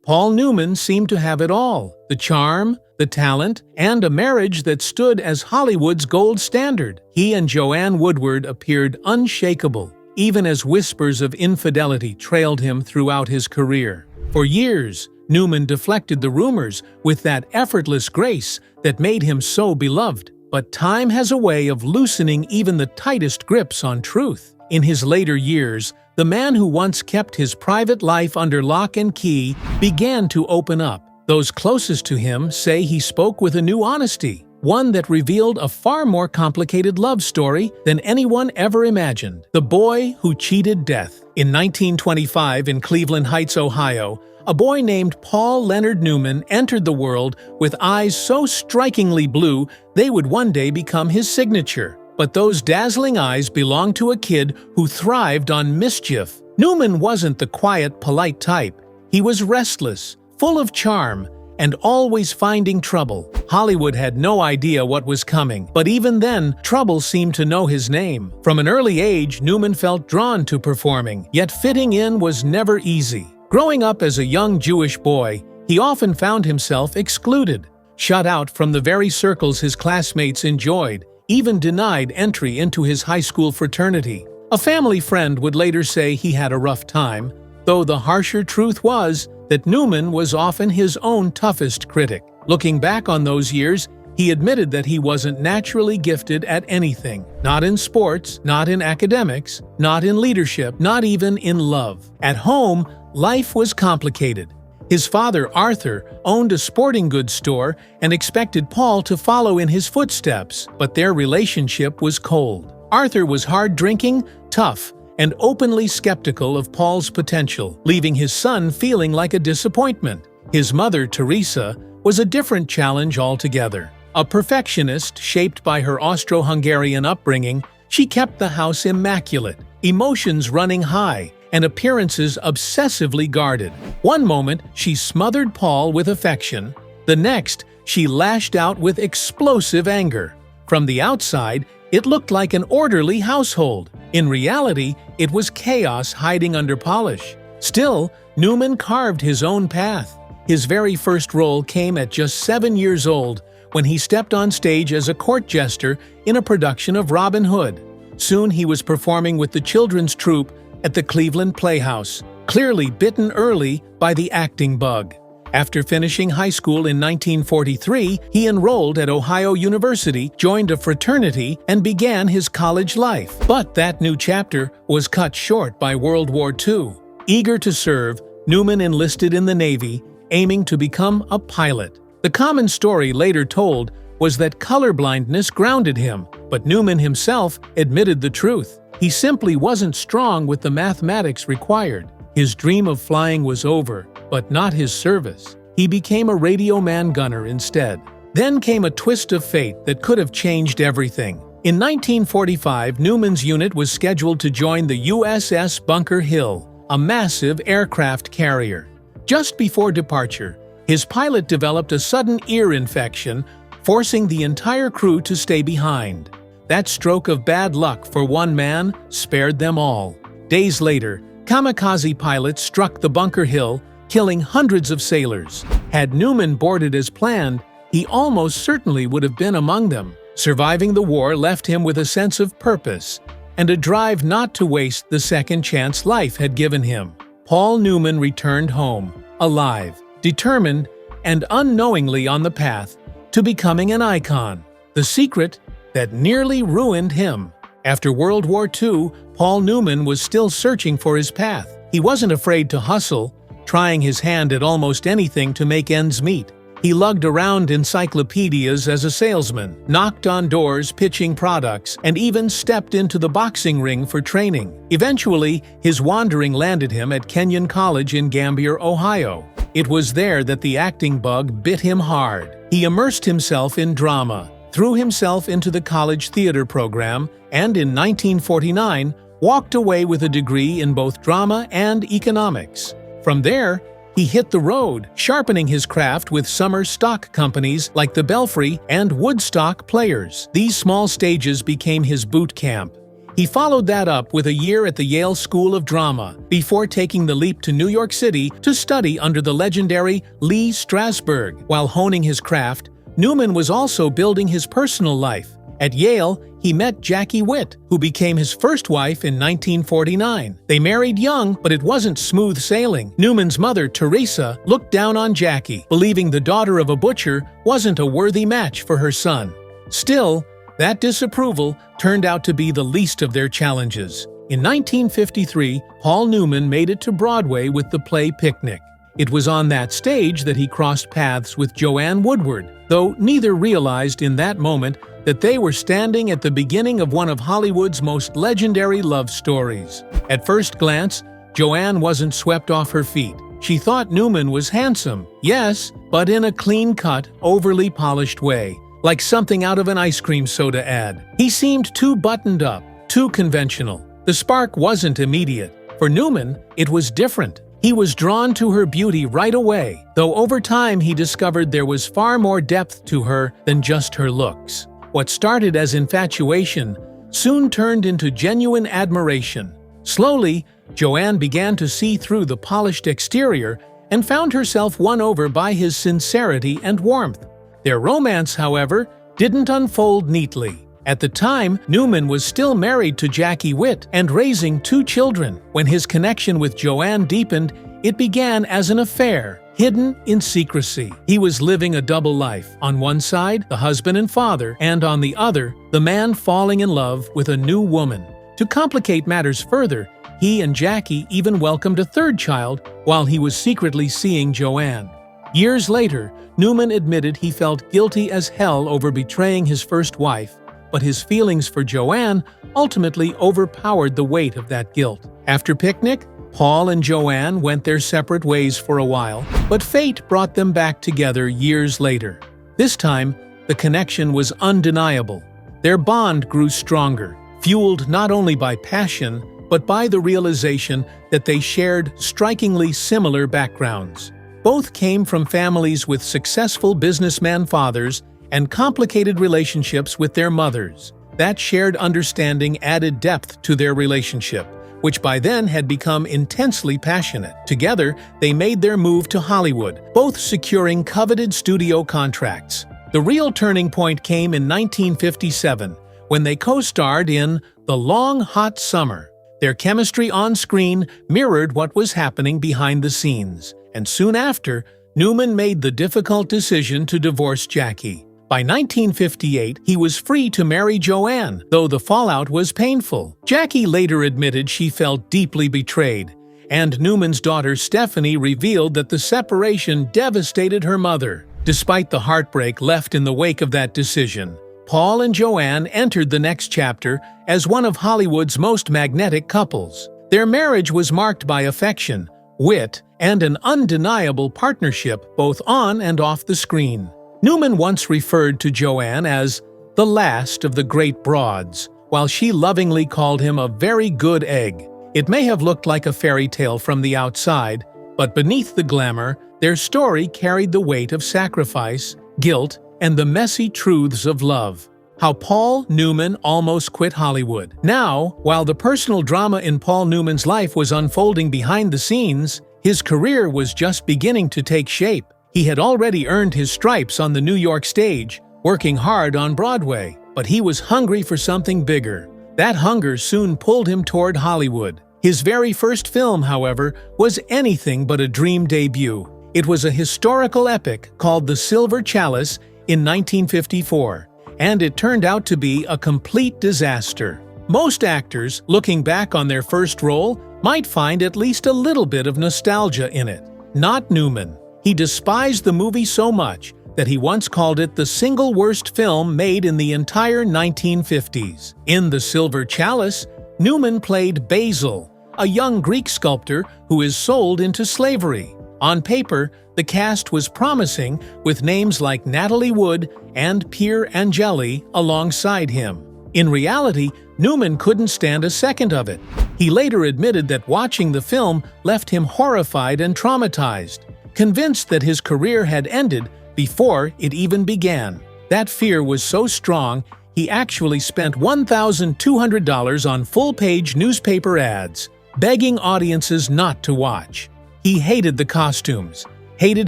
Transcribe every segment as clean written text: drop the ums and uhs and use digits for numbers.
Paul Newman seemed to have it all: the charm, the talent, and a marriage that stood as Hollywood's gold standard. He and Joanne Woodward appeared unshakable, even as whispers of infidelity trailed him throughout his career. For years, Newman deflected the rumors with that effortless grace that made him so beloved. But time has a way of loosening even the tightest grips on truth. In his later years, the man who once kept his private life under lock and key began to open up. Those closest to him say he spoke with a new honesty, one that revealed a far more complicated love story than anyone ever imagined. The boy who cheated death. In 1925 in Cleveland Heights, Ohio, a boy named Paul Leonard Newman entered the world with eyes so strikingly blue they would one day become his signature. But those dazzling eyes belonged to a kid who thrived on mischief. Newman wasn't the quiet, polite type. He was restless, full of charm, and always finding trouble. Hollywood had no idea what was coming, but even then, trouble seemed to know his name. From an early age, Newman felt drawn to performing, yet fitting in was never easy. Growing up as a young Jewish boy, he often found himself excluded, shut out from the very circles his classmates enjoyed, even denied entry into his high school fraternity. A family friend would later say he had a rough time, though the harsher truth was that Newman was often his own toughest critic. Looking back on those years, he admitted that he wasn't naturally gifted at anything. Not in sports, not in academics, not in leadership, not even in love. At home, life was complicated. His father, Arthur, owned a sporting goods store and expected Paul to follow in his footsteps, but their relationship was cold. Arthur was hard-drinking, tough, and openly skeptical of Paul's potential, leaving his son feeling like a disappointment. His mother, Teresa, was a different challenge altogether. A perfectionist shaped by her Austro-Hungarian upbringing, she kept the house immaculate, emotions running high, and appearances obsessively guarded. One moment, she smothered Paul with affection. The next, she lashed out with explosive anger. From the outside, it looked like an orderly household. In reality, it was chaos hiding under polish. Still, Newman carved his own path. His very first role came at just 7 years old, when he stepped on stage as a court jester in a production of Robin Hood. Soon he was performing with the children's troupe at the Cleveland Playhouse, clearly bitten early by the acting bug. After finishing high school in 1943, he enrolled at Ohio University, joined a fraternity, and began his college life. But that new chapter was cut short by World War II. Eager to serve, Newman enlisted in the Navy, aiming to become a pilot. The common story later told was that colorblindness grounded him, but Newman himself admitted the truth. He simply wasn't strong with the mathematics required. His dream of flying was over, but not his service. He became a radio man gunner instead. Then came a twist of fate that could have changed everything. In 1945, Newman's unit was scheduled to join the USS Bunker Hill, a massive aircraft carrier. Just before departure, his pilot developed a sudden ear infection, forcing the entire crew to stay behind. That stroke of bad luck for one man spared them all. Days later, kamikaze pilots struck the Bunker Hill, killing hundreds of sailors. Had Newman boarded as planned, he almost certainly would have been among them. Surviving the war left him with a sense of purpose and a drive not to waste the second chance life had given him. Paul Newman returned home, alive, determined, and unknowingly on the path to becoming an icon. The secret that nearly ruined him. After World War II, Paul Newman was still searching for his path. He wasn't afraid to hustle, trying his hand at almost anything to make ends meet. He lugged around encyclopedias as a salesman, knocked on doors pitching products, and even stepped into the boxing ring for training. Eventually, his wandering landed him at Kenyon College in Gambier, Ohio. It was there that the acting bug bit him hard. He immersed himself in drama, threw himself into the college theater program, and in 1949 walked away with a degree in both drama and economics. From there, he hit the road, sharpening his craft with summer stock companies like the Belfry and Woodstock Players. These small stages became his boot camp. He followed that up with a year at the Yale School of Drama before taking the leap to New York City to study under the legendary Lee Strasberg. While honing his craft, Newman was also building his personal life. At Yale, he met Jackie Witt, who became his first wife in 1949. They married young, but it wasn't smooth sailing. Newman's mother, Teresa, looked down on Jackie, believing the daughter of a butcher wasn't a worthy match for her son. Still, that disapproval turned out to be the least of their challenges. In 1953, Paul Newman made it to Broadway with the play Picnic. It was on that stage that he crossed paths with Joanne Woodward, though neither realized in that moment that they were standing at the beginning of one of Hollywood's most legendary love stories. At first glance, Joanne wasn't swept off her feet. She thought Newman was handsome, yes, but in a clean-cut, overly polished way, like something out of an ice cream soda ad. He seemed too buttoned up, too conventional. The spark wasn't immediate. For Newman, it was different. He was drawn to her beauty right away, though over time he discovered there was far more depth to her than just her looks. What started as infatuation soon turned into genuine admiration. Slowly, Joanne began to see through the polished exterior and found herself won over by his sincerity and warmth. Their romance, however, didn't unfold neatly. At the time, Newman was still married to Jackie Witt and raising 2 children. When his connection with Joanne deepened, it began as an affair, hidden in secrecy. He was living a double life. On one side, the husband and father, and on the other, the man falling in love with a new woman. To complicate matters further, he and Jackie even welcomed a 3rd child while he was secretly seeing Joanne. Years later, Newman admitted he felt guilty as hell over betraying his first wife, but his feelings for Joanne ultimately overpowered the weight of that guilt. After Picnic, Paul and Joanne went their separate ways for a while, but fate brought them back together years later. This time, the connection was undeniable. Their bond grew stronger, fueled not only by passion, but by the realization that they shared strikingly similar backgrounds. Both came from families with successful businessman fathers and complicated relationships with their mothers. That shared understanding added depth to their relationship, which by then had become intensely passionate. Together, they made their move to Hollywood, both securing coveted studio contracts. The real turning point came in 1957, when they co-starred in The Long Hot Summer. Their chemistry on screen mirrored what was happening behind the scenes, and soon after, Newman made the difficult decision to divorce Jackie. By 1958, he was free to marry Joanne, though the fallout was painful. Jackie later admitted she felt deeply betrayed, and Newman's daughter Stephanie revealed that the separation devastated her mother. Despite the heartbreak left in the wake of that decision, Paul and Joanne entered the next chapter as one of Hollywood's most magnetic couples. Their marriage was marked by affection, wit, and an undeniable partnership both on and off the screen. Newman once referred to Joanne as the last of the great broads, while she lovingly called him a very good egg. It may have looked like a fairy tale from the outside, but beneath the glamour, their story carried the weight of sacrifice, guilt, and the messy truths of love. How Paul Newman almost quit Hollywood. Now, while the personal drama in Paul Newman's life was unfolding behind the scenes, his career was just beginning to take shape. He had already earned his stripes on the New York stage, working hard on Broadway, but he was hungry for something bigger. That hunger soon pulled him toward Hollywood. His very first film, however, was anything but a dream debut. It was a historical epic called The Silver Chalice in 1954, and it turned out to be a complete disaster. Most actors, looking back on their first role, might find at least a little bit of nostalgia in it. Not Newman. He despised the movie so much that he once called it the single worst film made in the entire 1950s. In The Silver Chalice, Newman played Basil, a young Greek sculptor who is sold into slavery. On paper, the cast was promising, with names like Natalie Wood and Pier Angeli alongside him. In reality, Newman couldn't stand a second of it. He later admitted that watching the film left him horrified and traumatized, convinced that his career had ended before it even began. That fear was so strong, he actually spent $1,200 on full-page newspaper ads, begging audiences not to watch. He hated the costumes, hated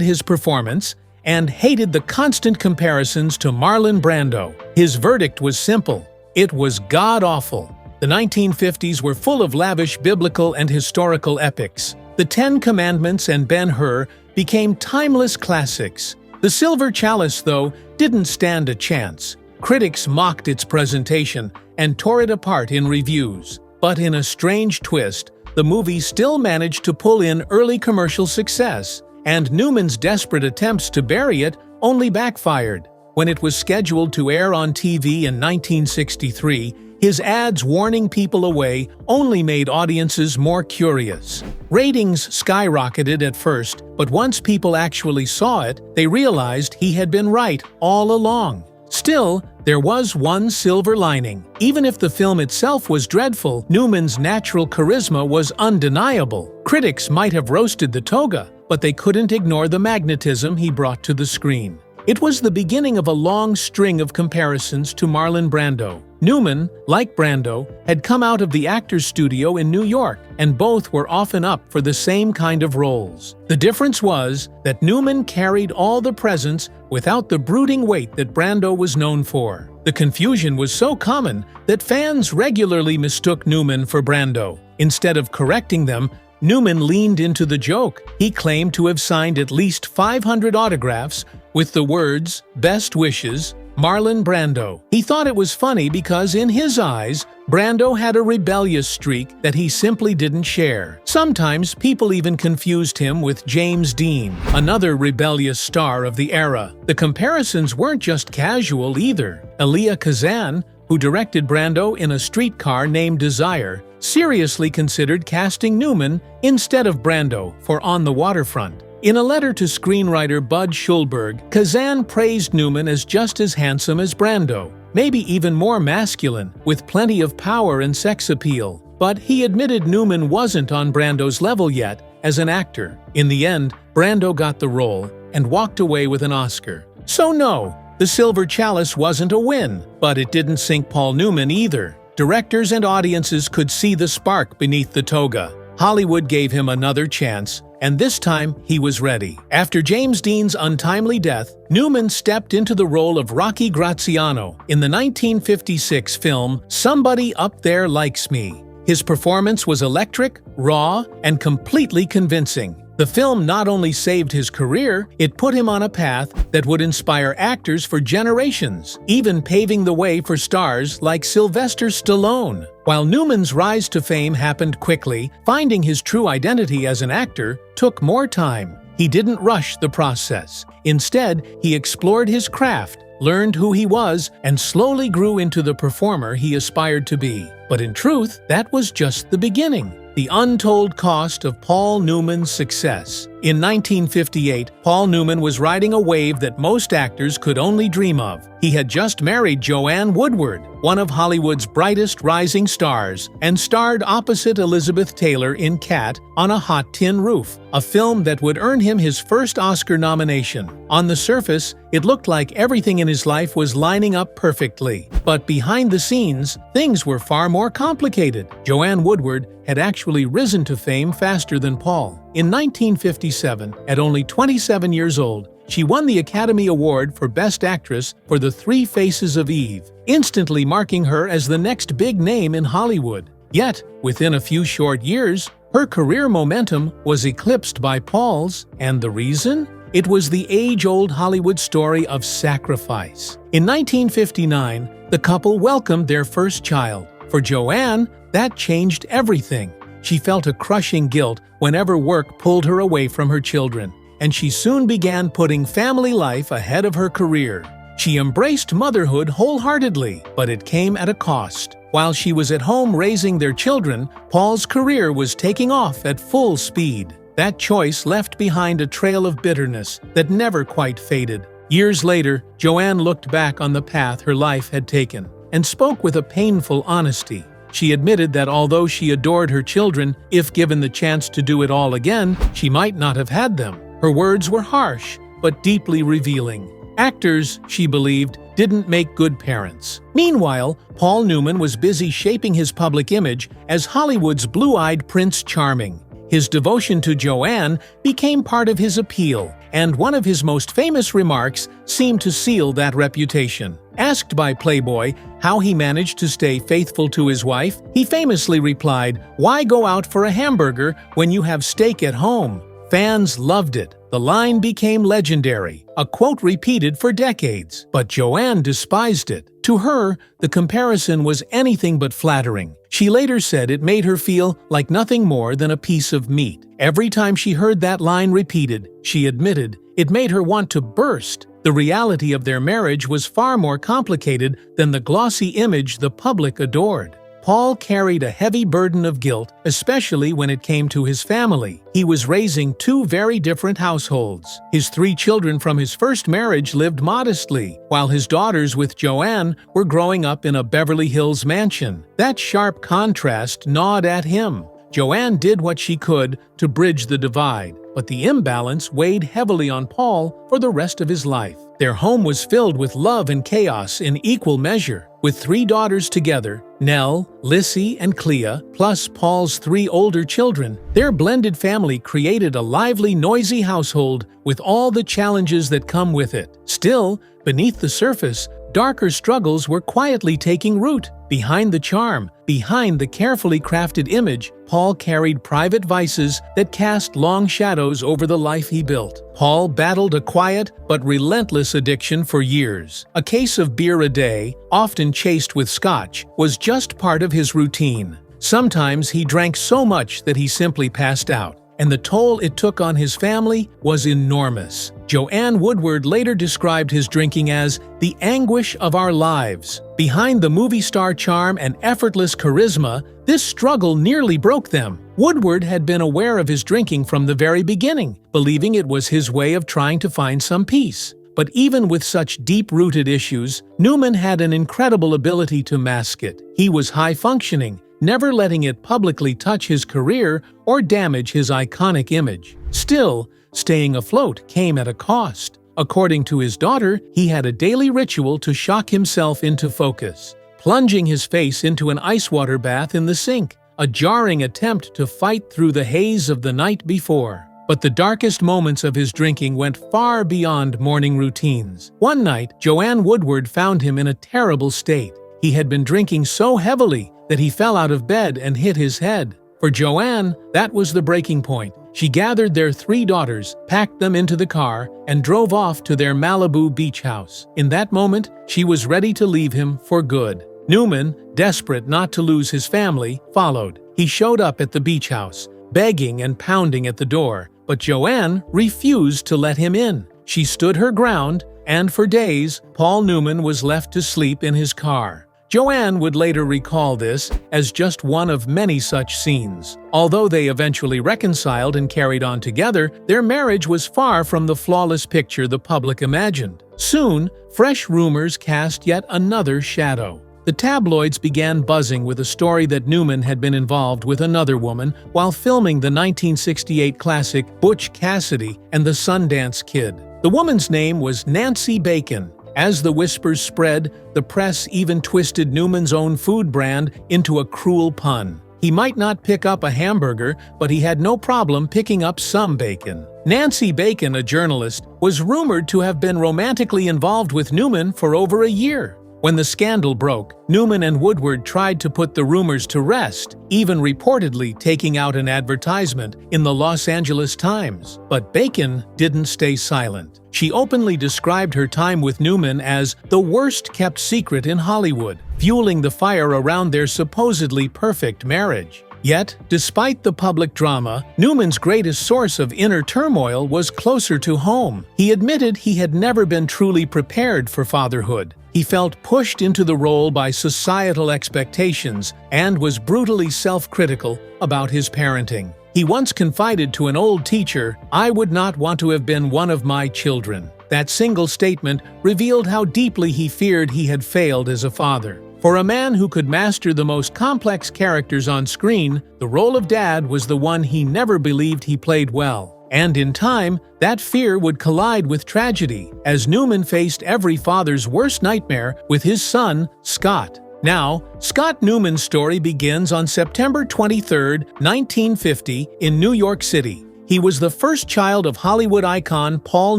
his performance, and hated the constant comparisons to Marlon Brando. His verdict was simple: it was god-awful. The 1950s were full of lavish biblical and historical epics. The Ten Commandments and Ben-Hur became timeless classics. The Silver Chalice, though, didn't stand a chance. Critics mocked its presentation and tore it apart in reviews. But in a strange twist, the movie still managed to pull in early commercial success, and Newman's desperate attempts to bury it only backfired. When it was scheduled to air on TV in 1963, his ads warning people away only made audiences more curious. Ratings skyrocketed at first, but once people actually saw it, they realized he had been right all along. Still, there was one silver lining. Even if the film itself was dreadful, Newman's natural charisma was undeniable. Critics might have roasted the toga, but they couldn't ignore the magnetism he brought to the screen. It was the beginning of a long string of comparisons to Marlon Brando. Newman, like Brando, had come out of the actor's studio in New York, and both were often up for the same kind of roles. The difference was that Newman carried all the presence without the brooding weight that Brando was known for. The confusion was so common that fans regularly mistook Newman for Brando. Instead of correcting them, Newman leaned into the joke. He claimed to have signed at least 500 autographs with the words, "Best wishes, Marlon Brando." He thought it was funny because, in his eyes, Brando had a rebellious streak that he simply didn't share. Sometimes people even confused him with James Dean, another rebellious star of the era. The comparisons weren't just casual either. Elia Kazan, who directed Brando in A Streetcar Named Desire, seriously considered casting Newman instead of Brando for On the Waterfront. In a letter to screenwriter Bud Schulberg, Kazan praised Newman as just as handsome as Brando, maybe even more masculine, with plenty of power and sex appeal. But he admitted Newman wasn't on Brando's level yet as an actor. In the end, Brando got the role and walked away with an Oscar. So no, The Silver Chalice wasn't a win, but it didn't sink Paul Newman either. Directors and audiences could see the spark beneath the toga. Hollywood gave him another chance, and this time he was ready. After James Dean's untimely death, Newman stepped into the role of Rocky Graziano in the 1956 film Somebody Up There Likes Me. His performance was electric, raw, and completely convincing. The film not only saved his career, it put him on a path that would inspire actors for generations, even paving the way for stars like Sylvester Stallone. While Newman's rise to fame happened quickly, finding his true identity as an actor took more time. He didn't rush the process. Instead, he explored his craft, learned who he was, and slowly grew into the performer he aspired to be. But in truth, that was just the beginning. The untold cost of Paul Newman's success. In 1958, Paul Newman was riding a wave that most actors could only dream of. He had just married Joanne Woodward, one of Hollywood's brightest rising stars, and starred opposite Elizabeth Taylor in Cat on a Hot Tin Roof, a film that would earn him his first Oscar nomination. On the surface, it looked like everything in his life was lining up perfectly. But behind the scenes, things were far more complicated. Joanne Woodward had actually risen to fame faster than Paul. In 1957, at only 27 years old, she won the Academy Award for Best Actress for The Three Faces of Eve, instantly marking her as the next big name in Hollywood. Yet, within a few short years, her career momentum was eclipsed by Paul's, and the reason? It was the age-old Hollywood story of sacrifice. In 1959, the couple welcomed their first child. For Joanne, that changed everything. She felt a crushing guilt whenever work pulled her away from her children, and she soon began putting family life ahead of her career. She embraced motherhood wholeheartedly, but it came at a cost. While she was at home raising their children, Paul's career was taking off at full speed. That choice left behind a trail of bitterness that never quite faded. Years later, Joanne looked back on the path her life had taken and spoke with a painful honesty. She admitted that although she adored her children, if given the chance to do it all again, she might not have had them. Her words were harsh, but deeply revealing. Actors, she believed, didn't make good parents. Meanwhile, Paul Newman was busy shaping his public image as Hollywood's blue-eyed Prince Charming. His devotion to Joanne became part of his appeal, and one of his most famous remarks seemed to seal that reputation. Asked by Playboy how he managed to stay faithful to his wife, he famously replied, "Why go out for a hamburger when you have steak at home?" Fans loved it. The line became legendary, a quote repeated for decades. But Joanne despised it. To her, the comparison was anything but flattering. She later said it made her feel like nothing more than a piece of meat. Every time she heard that line repeated, she admitted, it made her want to burst. The reality of their marriage was far more complicated than the glossy image the public adored. Paul carried a heavy burden of guilt, especially when it came to his family. He was raising two very different households. His 3 children from his first marriage lived modestly, while his daughters with Joanne were growing up in a Beverly Hills mansion. That sharp contrast gnawed at him. Joanne did what she could to bridge the divide, but the imbalance weighed heavily on Paul for the rest of his life. Their home was filled with love and chaos in equal measure. With 3 daughters together, Nell, Lissy, and Clea, plus Paul's 3 older children, their blended family created a lively, noisy household with all the challenges that come with it. Still, beneath the surface, darker struggles were quietly taking root. Behind the charm, behind the carefully crafted image, Paul carried private vices that cast long shadows over the life he built. Paul battled a quiet but relentless addiction for years. A case of beer a day, often chased with scotch, was just part of his routine. Sometimes he drank so much that he simply passed out, and the toll it took on his family was enormous. Joanne Woodward later described his drinking as the anguish of our lives. Behind the movie star charm and effortless charisma, this struggle nearly broke them. Woodward had been aware of his drinking from the very beginning, believing it was his way of trying to find some peace. But even with such deep-rooted issues, Newman had an incredible ability to mask it. He was high-functioning, never letting it publicly touch his career or damage his iconic image. Still, staying afloat came at a cost. According to his daughter, he had a daily ritual to shock himself into focus, plunging his face into an ice water bath in the sink, a jarring attempt to fight through the haze of the night before. But the darkest moments of his drinking went far beyond morning routines. One night, Joanne Woodward found him in a terrible state. He had been drinking so heavily that he fell out of bed and hit his head. For Joanne, that was the breaking point. She gathered their 3 daughters, packed them into the car, and drove off to their Malibu beach house. In that moment, she was ready to leave him for good. Newman, desperate not to lose his family, followed. He showed up at the beach house, begging and pounding at the door, but Joanne refused to let him in. She stood her ground, and for days, Paul Newman was left to sleep in his car. Joanne would later recall this as just one of many such scenes. Although they eventually reconciled and carried on together, their marriage was far from the flawless picture the public imagined. Soon, fresh rumors cast yet another shadow. The tabloids began buzzing with a story that Newman had been involved with another woman while filming the 1968 classic Butch Cassidy and the Sundance Kid. The woman's name was Nancy Bacon. As the whispers spread, the press even twisted Newman's own food brand into a cruel pun. He might not pick up a hamburger, but he had no problem picking up some bacon. Nancy Bacon, a journalist, was rumored to have been romantically involved with Newman for over a year. When the scandal broke, Newman and Woodward tried to put the rumors to rest, even reportedly taking out an advertisement in the Los Angeles Times. But Bacon didn't stay silent. She openly described her time with Newman as the worst-kept secret in Hollywood, fueling the fire around their supposedly perfect marriage. Yet, despite the public drama, Newman's greatest source of inner turmoil was closer to home. He admitted he had never been truly prepared for fatherhood. He felt pushed into the role by societal expectations and was brutally self-critical about his parenting. He once confided to an old teacher, "I would not want to have been one of my children." That single statement revealed how deeply he feared he had failed as a father. For a man who could master the most complex characters on screen, the role of dad was the one he never believed he played well. And in time, that fear would collide with tragedy, as Newman faced every father's worst nightmare with his son, Scott. Now, Scott Newman's story begins on September 23, 1950, in New York City. He was the first child of Hollywood icon Paul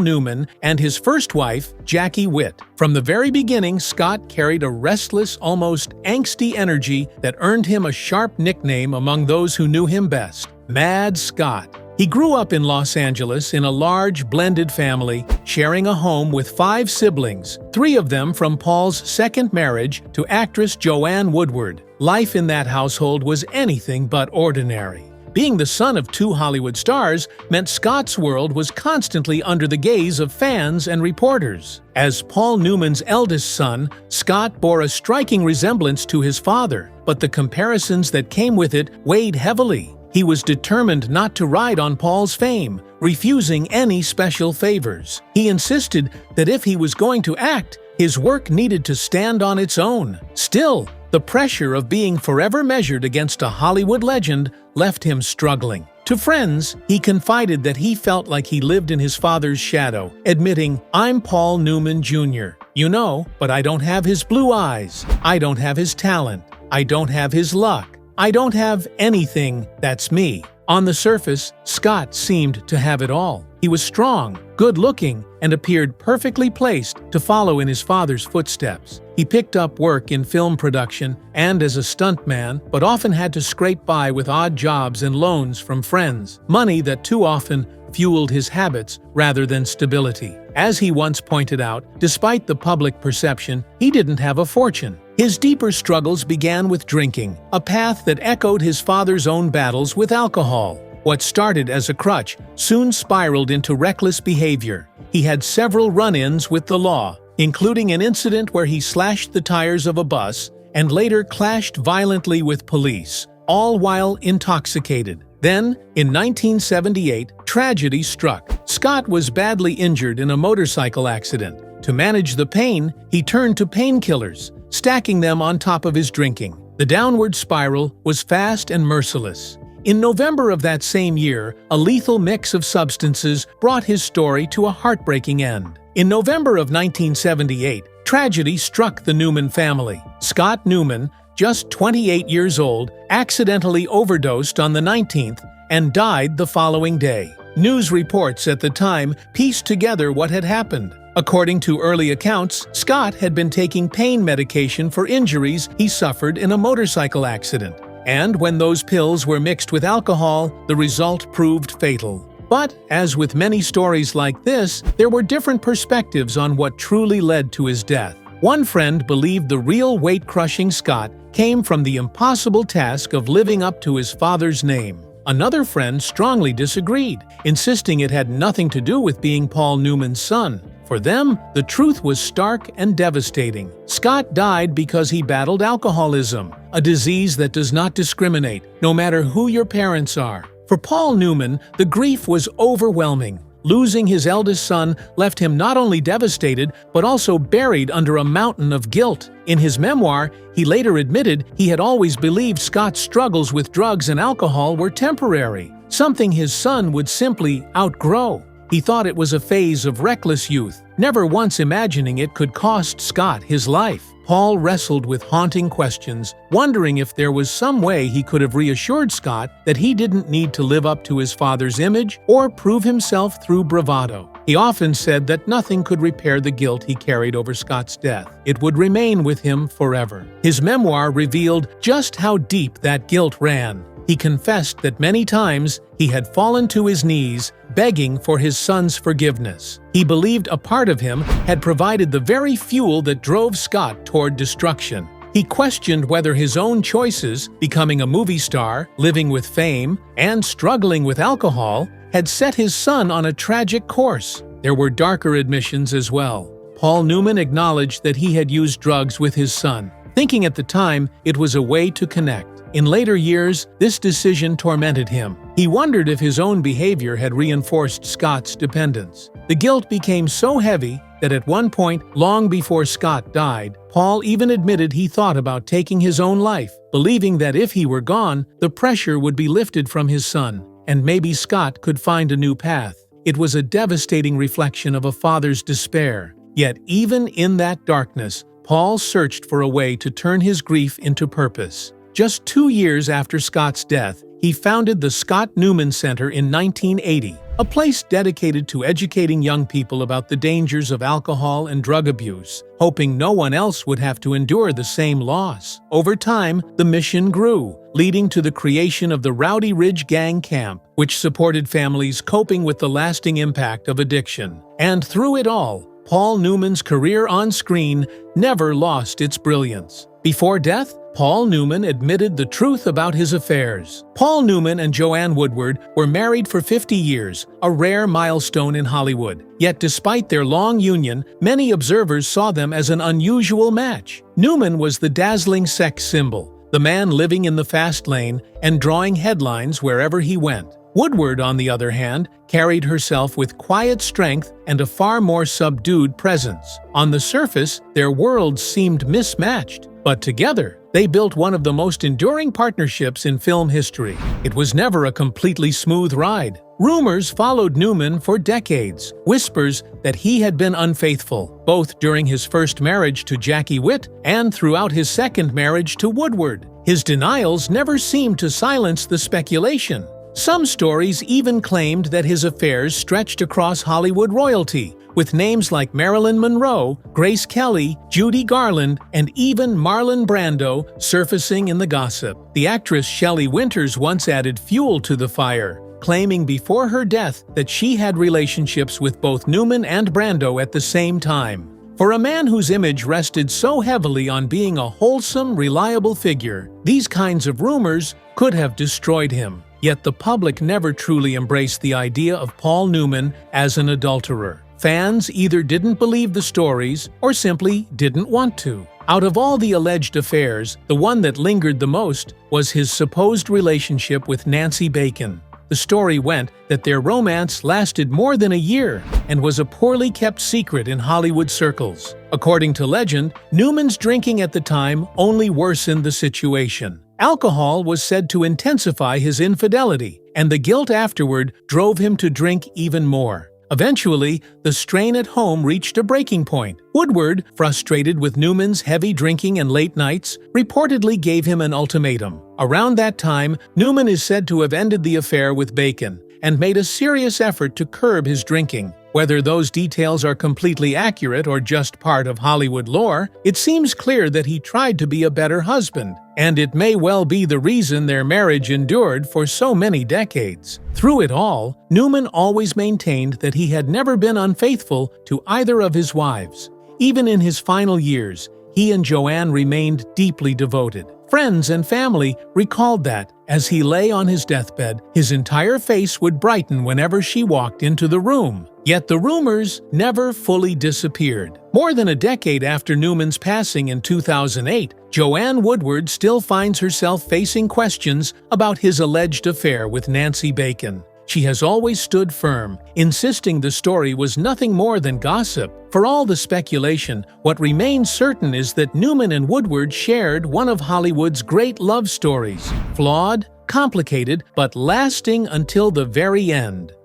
Newman and his first wife, Jackie Witt. From the very beginning, Scott carried a restless, almost angsty energy that earned him a sharp nickname among those who knew him best, Mad Scott. He grew up in Los Angeles in a large, blended family, sharing a home with 5 siblings, 3 of them from Paul's second marriage to actress Joanne Woodward. Life in that household was anything but ordinary. Being the son of 2 Hollywood stars meant Scott's world was constantly under the gaze of fans and reporters. As Paul Newman's eldest son, Scott bore a striking resemblance to his father, but the comparisons that came with it weighed heavily. He was determined not to ride on Paul's fame, refusing any special favors. He insisted that if he was going to act, his work needed to stand on its own. Still, the pressure of being forever measured against a Hollywood legend left him struggling. To friends, he confided that he felt like he lived in his father's shadow, admitting, "I'm Paul Newman Jr. You know, but I don't have his blue eyes. I don't have his talent. I don't have his luck. I don't have anything that's me." On the surface, Scott seemed to have it all. He was strong, good-looking, and appeared perfectly placed to follow in his father's footsteps. He picked up work in film production and as a stuntman, but often had to scrape by with odd jobs and loans from friends, money that too often fueled his habits rather than stability. As he once pointed out, despite the public perception, he didn't have a fortune. His deeper struggles began with drinking, a path that echoed his father's own battles with alcohol. What started as a crutch soon spiraled into reckless behavior. He had several run-ins with the law, including an incident where he slashed the tires of a bus and later clashed violently with police, all while intoxicated. Then, in 1978, tragedy struck. Scott was badly injured in a motorcycle accident. To manage the pain, he turned to painkillers, stacking them on top of his drinking. The downward spiral was fast and merciless. In November of that same year, a lethal mix of substances brought his story to a heartbreaking end. In November of 1978, tragedy struck the Newman family. Scott Newman, just 28 years old, accidentally overdosed on the 19th and died the following day. News reports at the time pieced together what had happened. According to early accounts, Scott had been taking pain medication for injuries he suffered in a motorcycle accident. And when those pills were mixed with alcohol, the result proved fatal. But, as with many stories like this, there were different perspectives on what truly led to his death. One friend believed the real weight-crushing Scott came from the impossible task of living up to his father's name. Another friend strongly disagreed, insisting it had nothing to do with being Paul Newman's son. For them, the truth was stark and devastating. Scott died because he battled alcoholism, a disease that does not discriminate, no matter who your parents are. For Paul Newman, the grief was overwhelming. Losing his eldest son left him not only devastated, but also buried under a mountain of guilt. In his memoir, he later admitted he had always believed Scott's struggles with drugs and alcohol were temporary, something his son would simply outgrow. He thought it was a phase of reckless youth, never once imagining it could cost Scott his life. Paul wrestled with haunting questions, wondering if there was some way he could have reassured Scott that he didn't need to live up to his father's image or prove himself through bravado. He often said that nothing could repair the guilt he carried over Scott's death. It would remain with him forever. His memoir revealed just how deep that guilt ran. He confessed that many times he had fallen to his knees, begging for his son's forgiveness. He believed a part of him had provided the very fuel that drove Scott toward destruction. He questioned whether his own choices, becoming a movie star, living with fame, and struggling with alcohol, had set his son on a tragic course. There were darker admissions as well. Paul Newman acknowledged that he had used drugs with his son, thinking at the time it was a way to connect. In later years, this decision tormented him. He wondered if his own behavior had reinforced Scott's dependence. The guilt became so heavy that at one point, long before Scott died, Paul even admitted he thought about taking his own life, believing that if he were gone, the pressure would be lifted from his son. and maybe Scott could find a new path. It was a devastating reflection of a father's despair. Yet even in that darkness, Paul searched for a way to turn his grief into purpose. Just 2 years after Scott's death, he founded the Scott Newman Center in 1980, a place dedicated to educating young people about the dangers of alcohol and drug abuse, hoping no one else would have to endure the same loss. Over time, the mission grew, leading to the creation of the Rowdy Ridge Gang Camp, which supported families coping with the lasting impact of addiction. And through it all, Paul Newman's career on screen never lost its brilliance. Before death, Paul Newman admitted the truth about his affairs. Paul Newman and Joanne Woodward were married for 50 years, a rare milestone in Hollywood. Yet despite their long union, many observers saw them as an unusual match. Newman was the dazzling sex symbol, the man living in the fast lane and drawing headlines wherever he went. Woodward, on the other hand, carried herself with quiet strength and a far more subdued presence. On the surface, their worlds seemed mismatched, but together, they built one of the most enduring partnerships in film history. It was never a completely smooth ride. Rumors followed Newman for decades, whispers that he had been unfaithful, both during his first marriage to Jackie Witt and throughout his second marriage to Woodward. His denials never seemed to silence the speculation. Some stories even claimed that his affairs stretched across Hollywood royalty, with names like Marilyn Monroe, Grace Kelly, Judy Garland, and even Marlon Brando surfacing in the gossip. The actress Shelley Winters once added fuel to the fire, claiming before her death that she had relationships with both Newman and Brando at the same time. For a man whose image rested so heavily on being a wholesome, reliable figure, these kinds of rumors could have destroyed him. Yet the public never truly embraced the idea of Paul Newman as an adulterer. Fans either didn't believe the stories or simply didn't want to. Out of all the alleged affairs, the one that lingered the most was his supposed relationship with Nancy Bacon. The story went that their romance lasted more than a year and was a poorly kept secret in Hollywood circles. According to legend, Newman's drinking at the time only worsened the situation. Alcohol was said to intensify his infidelity, and the guilt afterward drove him to drink even more. Eventually, the strain at home reached a breaking point. Woodward, frustrated with Newman's heavy drinking and late nights, reportedly gave him an ultimatum. Around that time, Newman is said to have ended the affair with Bacon and made a serious effort to curb his drinking. Whether those details are completely accurate or just part of Hollywood lore, it seems clear that he tried to be a better husband, and it may well be the reason their marriage endured for so many decades. Through it all, Newman always maintained that he had never been unfaithful to either of his wives. Even in his final years, he and Joanne remained deeply devoted. Friends and family recalled that, as he lay on his deathbed, his entire face would brighten whenever she walked into the room. Yet the rumors never fully disappeared. More than a decade after Newman's passing in 2008, Joanne Woodward still finds herself facing questions about his alleged affair with Nancy Bacon. She has always stood firm, insisting the story was nothing more than gossip. For all the speculation, what remains certain is that Newman and Woodward shared one of Hollywood's great love stories. Flawed, complicated, but lasting until the very end.